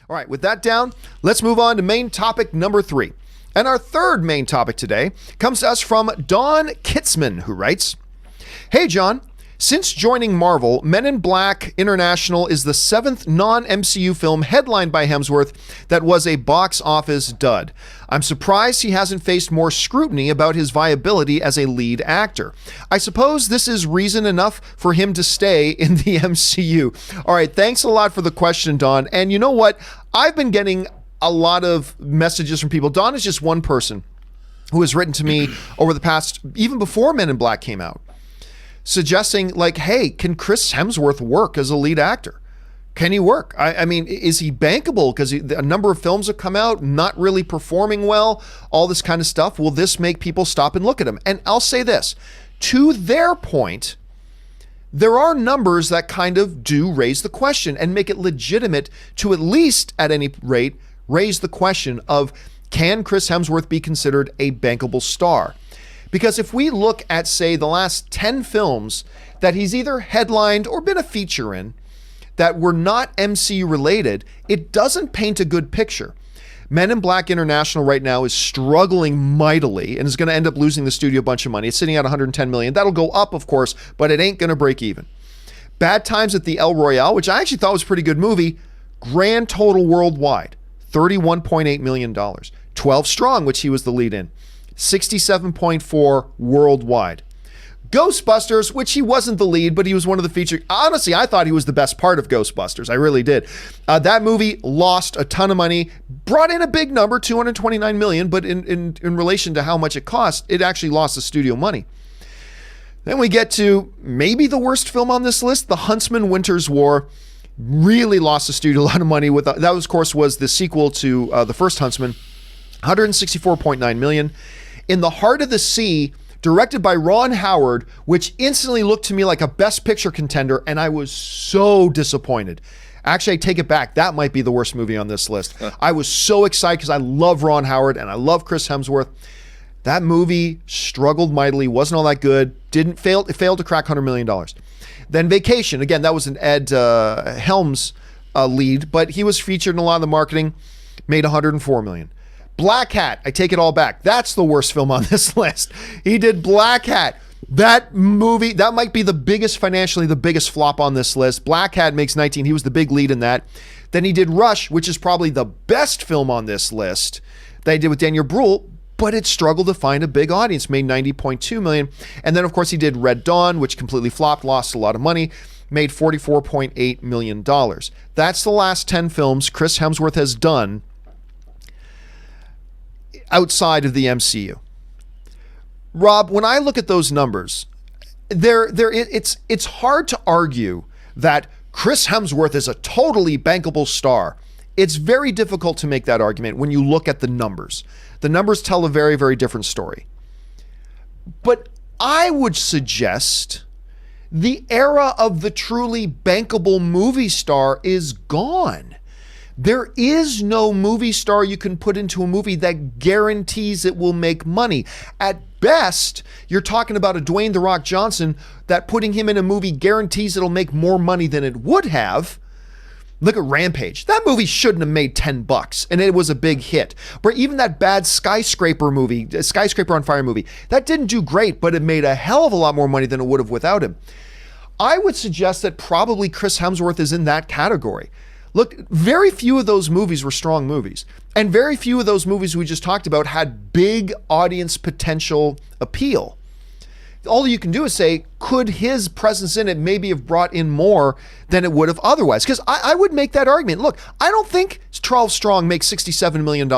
All right, with that down, let's move on to main topic number 3. And our third main topic today comes to us from Don Kitzman, who writes, "Hey, John. Since joining Marvel, Men in Black International is the 7th non-MCU film headlined by Hemsworth that was a box office dud. I'm surprised he hasn't faced more scrutiny about his viability as a lead actor. I suppose this is reason enough for him to stay in the MCU." All right, thanks a lot for the question, Don. And you know what? I've been getting a lot of messages from people. Don is just one person who has written to me over the past, even before Men in Black came out, suggesting like, hey, can Chris Hemsworth work as a lead actor? Can he work? I mean, is he bankable? Because a number of films have come out, not really performing well, all this kind of stuff. Will this make people stop and look at him? And I'll say this, to their point, there are numbers that kind of do raise the question and make it legitimate to at least, at any rate, raise the question of, can Chris Hemsworth be considered a bankable star? Because if we look at, say, the last 10 films that he's either headlined or been a feature in that were not MCU related, it doesn't paint a good picture. Men in Black International right now is struggling mightily and is going to end up losing the studio a bunch of money. It's sitting at $110 million. That'll go up, of course, but it ain't going to break even. Bad Times at the El Royale, which I actually thought was a pretty good movie, grand total worldwide, $31.8 million. 12 Strong, which he was the lead in, 67.4 worldwide. Ghostbusters, which he wasn't the lead, but he was one of the featured. Honestly, I thought he was the best part of Ghostbusters. I really did. That movie lost a ton of money, brought in a big number, $229 million, but in relation to how much it cost, it actually lost the studio money. Then we get to maybe the worst film on this list, The Huntsman Winter's War. Really lost the studio a lot of money with that. Of course, was the sequel to the first Huntsman, $164.9 million. In the Heart of the Sea, directed by Ron Howard, which instantly looked to me like a Best Picture contender, and I was so disappointed. Actually, I take it back. That might be the worst movie on this list. I was so excited because I love Ron Howard and I love Chris Hemsworth. That movie struggled mightily, wasn't all that good, it failed to crack $100 million. Then Vacation, again, that was an Ed Helms lead, but he was featured in a lot of the marketing, made $104 million. Black Hat, I take it all back. That's the worst film on this list. He did Black Hat. That movie, that might be the biggest, financially, the biggest flop on this list. Black Hat makes 19. He was the big lead in that. Then he did Rush, which is probably the best film on this list that he did with Daniel Bruhl, but it struggled to find a big audience, made $90.2 million. And then, of course, he did Red Dawn, which completely flopped, lost a lot of money, made $44.8 million. That's the last 10 films Chris Hemsworth has done outside of the MCU. Rob, when I look at those numbers, it's hard to argue that Chris Hemsworth is a totally bankable star. It's very difficult to make that argument when you look at the numbers. The numbers tell a very, very different story. But I would suggest the era of the truly bankable movie star is gone. There is no movie star you can put into a movie that guarantees it will make money. At best, you're talking about a Dwayne "The Rock" Johnson that putting him in a movie guarantees it'll make more money than it would have. Look at Rampage. That movie shouldn't have made $10, and it was a big hit. But even that bad Skyscraper movie, Skyscraper on Fire movie, that didn't do great, but it made a hell of a lot more money than it would have without him. I would suggest that probably Chris Hemsworth is in that category. Look, very few of those movies were strong movies. And very few of those movies we just talked about had big audience potential appeal. All you can do is say, could his presence in it maybe have brought in more than it would have otherwise? Because I would make that argument. Look, I don't think 12 Strong makes $67 million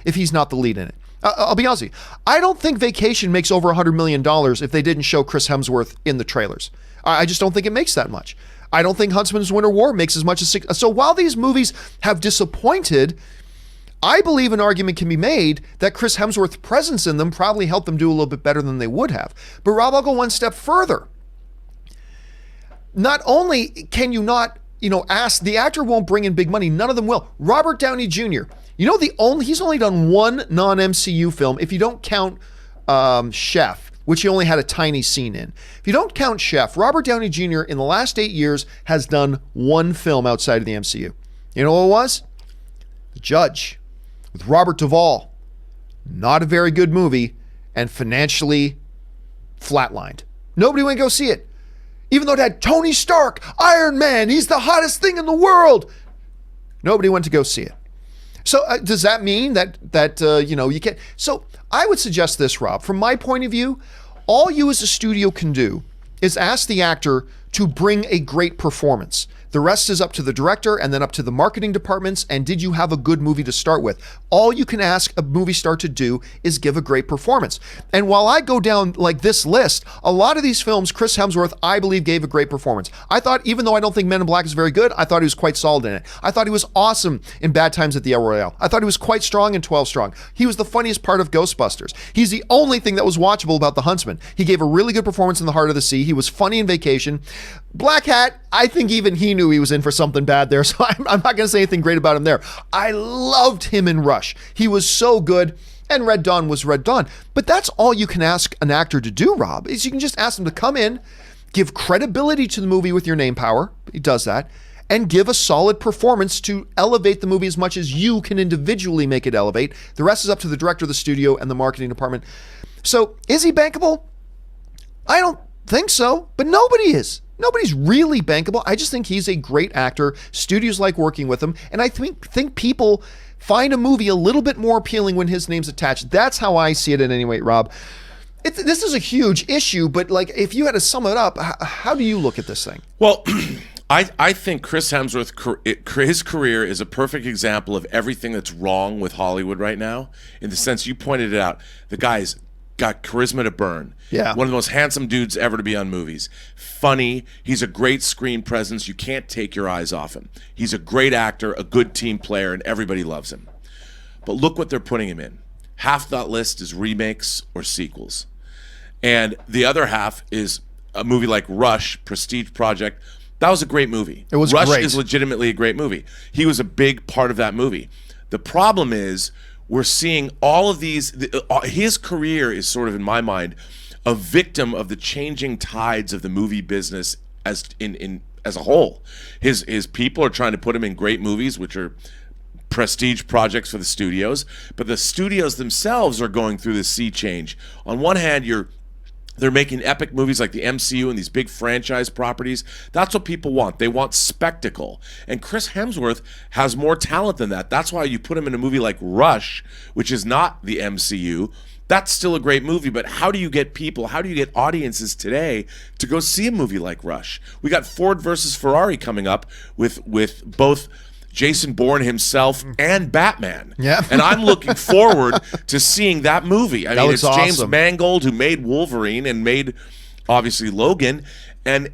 if he's not the lead in it. I'll be honest with you. I don't think Vacation makes over $100 million if they didn't show Chris Hemsworth in the trailers. I just don't think it makes that much. I don't think Huntsman's Winter War makes as much as six. So while these movies have disappointed, I believe an argument can be made that Chris Hemsworth's presence in them probably helped them do a little bit better than they would have. But Rob, I'll go one step further. Not only can you not, ask, the actor won't bring in big money. None of them will. Robert Downey Jr., he's only done one non-MCU film, if you don't count Chef, which he only had a tiny scene in. If you don't count Chef, Robert Downey Jr. in the last 8 years has done one film outside of the MCU. You know what it was? The Judge with Robert Duvall. Not a very good movie and financially flatlined. Nobody went to go see it. Even though it had Tony Stark, Iron Man, he's the hottest thing in the world. Nobody went to go see it. So does that mean that you can't? So I would suggest this, Rob. From my point of view, all you as a studio can do is ask the actor to bring a great performance. The rest is up to the director and then up to the marketing departments. And did you have a good movie to start with? All you can ask a movie star to do is give a great performance. And while I go down like this list, a lot of these films, Chris Hemsworth, I believe, gave a great performance. I thought, even though I don't think Men in Black is very good, I thought he was quite solid in it. I thought he was awesome in Bad Times at the El Royale. I thought he was quite strong in 12 Strong. He was the funniest part of Ghostbusters. He's the only thing that was watchable about The Huntsman. He gave a really good performance in The Heart of the Sea. He was funny in Vacation. Black Hat, I think even he knew he was in for something bad there, so I'm not going to say anything great about him there. I loved him in Rush. He was so good, and Red Dawn was Red Dawn. But that's all you can ask an actor to do, Rob, is you can just ask them to come in, give credibility to the movie with your name power. He does that. And give a solid performance to elevate the movie as much as you can individually make it elevate. The rest is up to the director of the studio and the marketing department. So is he bankable? I don't think so, but nobody is. Nobody's really bankable. I just think he's a great actor. Studios like working with him. And I think people find a movie a little bit more appealing when his name's attached. That's how I see it at any rate, Rob. This is a huge issue, but like if you had to sum it up, how do you look at this thing? Well, I think Chris Hemsworth, his career is a perfect example of everything that's wrong with Hollywood right now, in the sense you pointed it out. The guy's got charisma to burn. Yeah. One of the most handsome dudes ever to be on movies. Funny. He's a great screen presence. You can't take your eyes off him. He's a great actor, a good team player, and everybody loves him. But look what they're putting him in. Half that list is remakes or sequels. And the other half is a movie like Rush, Prestige Project. That was a great movie. It was Rush great. is legitimately a great movie. He was a big part of that movie. The problem is we're seeing all of these. His career is sort of, in my mind, a victim of the changing tides of the movie business as a whole. His people are trying to put him in great movies, which are prestige projects for the studios, but the studios themselves are going through this sea change. On one hand, they're making epic movies like the MCU and these big franchise properties. That's what people want. They want spectacle. And Chris Hemsworth has more talent than that. That's why you put him in a movie like Rush, which is not the MCU. That's still a great movie, but how do you get audiences today to go see a movie like Rush? We got Ford versus Ferrari coming up with both Jason Bourne himself and Batman. Yeah. And I'm looking forward to seeing that movie. I mean, it's awesome. James Mangold who made Wolverine and made, obviously, Logan. And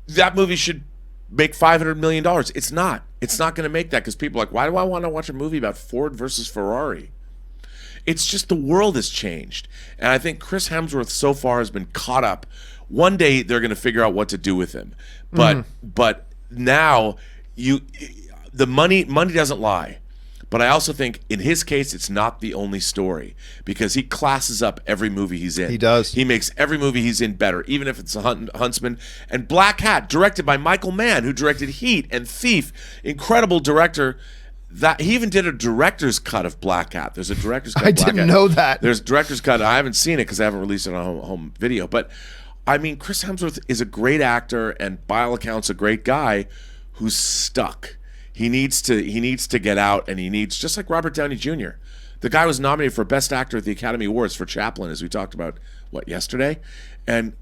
that movie should make $500 million. It's not. It's not going to make that because people are like, why do I want to watch a movie about Ford versus Ferrari? It's just the world has changed. And I think Chris Hemsworth so far has been caught up. One day they're going to figure out what to do with him. But now... the money doesn't lie, but I also think in his case it's not the only story because he classes up every movie he's in. He does. He makes every movie he's in better, even if it's a Huntsman. And Black Hat, directed by Michael Mann, who directed Heat and Thief, incredible director. That he even did a director's cut of Black Hat. There's a director's cut. I didn't know that. There's a director's cut. I haven't seen it because I haven't released it on home video. But I mean, Chris Hemsworth is a great actor and by all accounts a great guy who's stuck. He needs to get out, and he needs, just like Robert Downey Jr. The guy was nominated for Best Actor at the Academy Awards for Chaplin, as we talked about yesterday, and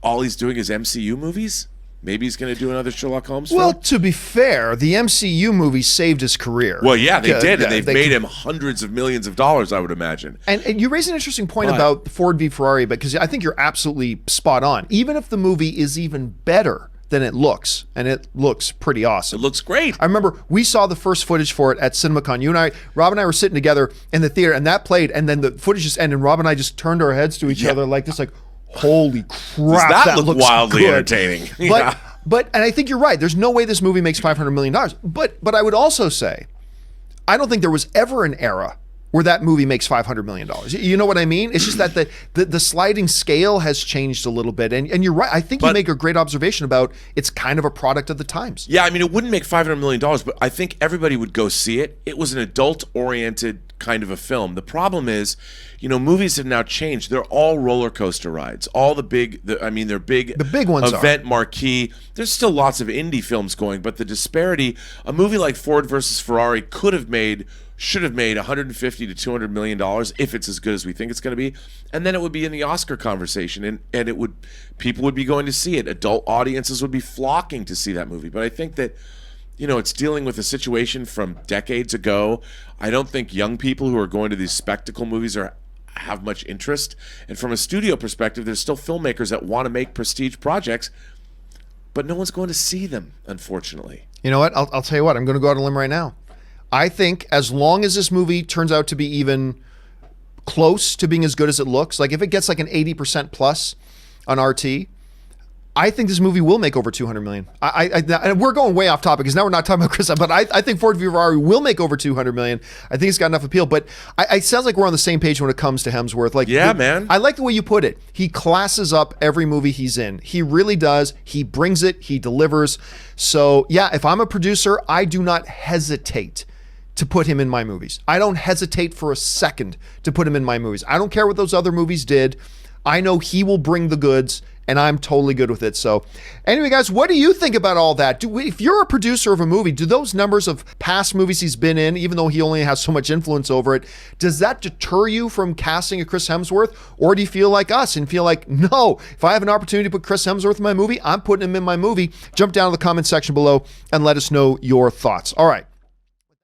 all he's doing is MCU movies. Maybe he's going to do another Sherlock Holmes film. Well, to be fair, the MCU movie saved his career. Well, yeah, they did, and they've made him hundreds of millions of dollars, I would imagine. And you raise an interesting point about Ford v Ferrari, because I think you're absolutely spot on. Even if the movie is even better than it looks, and it looks pretty awesome. It looks great. I remember we saw the first footage for it at CinemaCon. Rob and I were sitting together in the theater, and that played, and then the footage just ended, and Rob and I just turned our heads to each other like this, like, holy crap, that looks wildly good. Entertaining. But and I think you're right. There's no way this movie makes $500 million. But I would also say, I don't think there was ever an era where that movie makes $500 million. You know what I mean? It's just that the sliding scale has changed a little bit. And you're right. I think you make a great observation about it's kind of a product of the times. Yeah, I mean, it wouldn't make $500 million, but I think everybody would go see it. It was an adult-oriented kind of a film. The problem is, movies have now changed. They're all roller coaster rides. All they're big. The big ones event marquee. There's still lots of indie films going, but the disparity. A movie like Ford versus Ferrari should have made $150 to $200 million if it's as good as we think it's going to be, and then it would be in the Oscar conversation, and people would be going to see it. Adult audiences would be flocking to see that movie. But I think that it's dealing with a situation from decades ago. I don't think young people who are going to these spectacle movies have much interest. And from a studio perspective, there's still filmmakers that want to make prestige projects, but no one's going to see them, unfortunately. You know what? I'll tell you what. I'm going to go out on a limb right now. I think as long as this movie turns out to be even close to being as good as it looks, like if it gets like an 80% plus on RT, I think this movie will make over $200 million. And we're going way off topic because now we're not talking about Chris, but I think Ford v Ferrari will make over $200 million. I think it's got enough appeal, but it sounds like we're on the same page when it comes to Hemsworth. Like, yeah, man. I like the way you put it. He classes up every movie he's in. He really does. He brings it. He delivers. So yeah, if I'm a producer, I do not hesitate to put him in my movies. I don't hesitate for a second to put him in my movies. I don't care what those other movies did. I know he will bring the goods, and I'm totally good with it. So anyway, guys, what do you think about all that? If you're a producer of a movie, do those numbers of past movies he's been in, even though he only has so much influence over it, does that deter you from casting a Chris Hemsworth? Or do you feel like us and feel like, no, if I have an opportunity to put Chris Hemsworth in my movie, I'm putting him in my movie? Jump down to the comment section below and let us know your thoughts. All right.